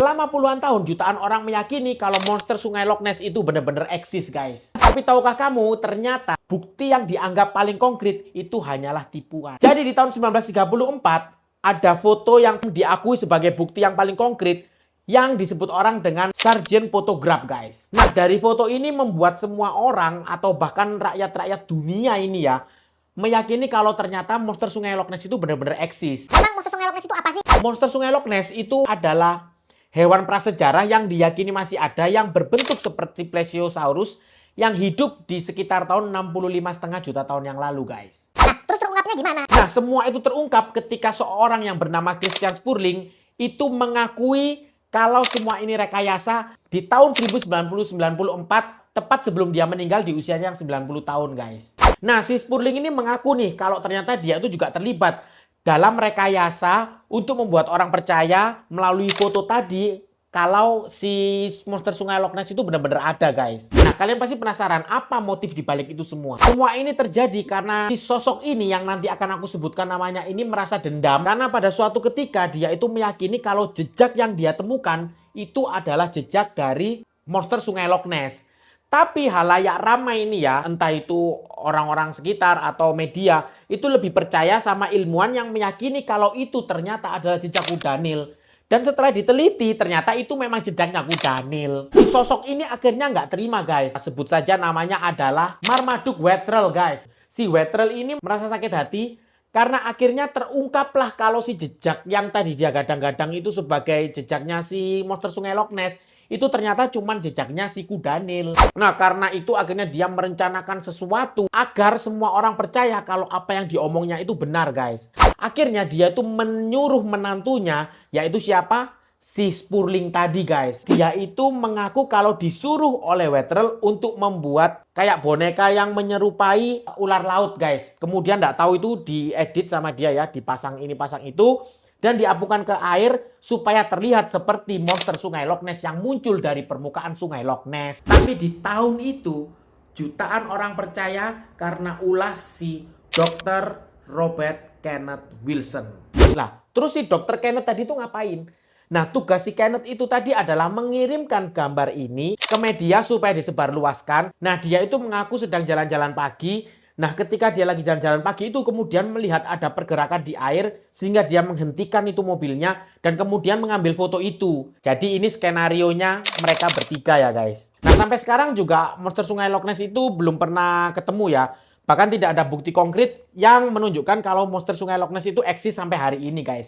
Selama puluhan tahun, jutaan orang meyakini kalau monster Sungai Loch Ness itu benar-benar eksis, guys. Tapi tahukah kamu, ternyata bukti yang dianggap paling konkret itu hanyalah tipuan. Jadi di tahun 1934, ada foto yang diakui sebagai bukti yang paling konkret yang disebut orang dengan Sargent Photograph, guys. Nah, dari foto ini membuat semua orang atau bahkan rakyat-rakyat dunia ini ya meyakini kalau ternyata monster Sungai Loch Ness itu benar-benar eksis. Emang monster Sungai Loch Ness itu apa sih? Monster Sungai Loch Ness itu adalah hewan prasejarah yang diyakini masih ada yang berbentuk seperti Plesiosaurus yang hidup di sekitar tahun 65,5 juta tahun yang lalu, guys. Nah, terus terungkapnya gimana? Nah, semua itu terungkap ketika seorang yang bernama Christian Spurling itu mengakui kalau semua ini rekayasa di tahun 1994, tepat sebelum dia meninggal di usianya yang 90 tahun, guys. Nah, si Spurling ini mengaku nih kalau ternyata dia itu juga terlibat dalam rekayasa untuk membuat orang percaya melalui foto tadi kalau si monster Sungai Loch Ness itu benar-benar ada, guys. Nah, kalian pasti penasaran apa motif dibalik itu semua. Semua ini terjadi karena si sosok ini yang nanti akan aku sebutkan namanya ini merasa dendam karena pada suatu ketika dia itu meyakini kalau jejak yang dia temukan itu adalah jejak dari monster Sungai Loch Ness. Tapi halayak ramai ini ya, entah itu orang-orang sekitar atau media, itu lebih percaya sama ilmuwan yang meyakini kalau itu ternyata adalah jejak kuda Nil. Dan setelah diteliti, ternyata itu memang jejaknya kuda Nil. Si sosok ini akhirnya nggak terima, guys. Sebut saja namanya adalah Marmaduke Wethrell, guys. Si Wethrell ini merasa sakit hati karena akhirnya terungkaplah kalau si jejak yang tadi dia gadang-gadang itu sebagai jejaknya si monster Sungai Loch Ness itu ternyata cuman jejaknya si kuda Nil. Nah, karena itu akhirnya dia merencanakan sesuatu agar semua orang percaya kalau apa yang diomongnya itu benar, guys. Akhirnya dia itu menyuruh menantunya, yaitu siapa? Si Spurling tadi, guys. Dia itu mengaku kalau disuruh oleh Wethrell untuk membuat kayak boneka yang menyerupai ular laut, guys. Kemudian nggak tahu itu diedit sama dia ya, dipasang ini, pasang itu. Dan diapungkan ke air supaya terlihat seperti monster Sungai Loch Ness yang muncul dari permukaan Sungai Loch Ness. Tapi di tahun itu, jutaan orang percaya karena ulah si Dr. Robert Kenneth Wilson. Lah, terus si Dr. Kenneth tadi itu ngapain? Nah, tugas si Kenneth itu tadi adalah mengirimkan gambar ini ke media supaya disebarluaskan. Nah, dia itu mengaku sedang jalan-jalan pagi. Nah, ketika dia lagi jalan-jalan pagi itu kemudian melihat ada pergerakan di air sehingga dia menghentikan itu mobilnya dan kemudian mengambil foto itu. Jadi ini skenarionya mereka bertiga ya, guys. Nah, sampai sekarang juga monster Sungai Loch Ness itu belum pernah ketemu ya. Bahkan tidak ada bukti konkret yang menunjukkan kalau monster Sungai Loch Ness itu eksis sampai hari ini, guys.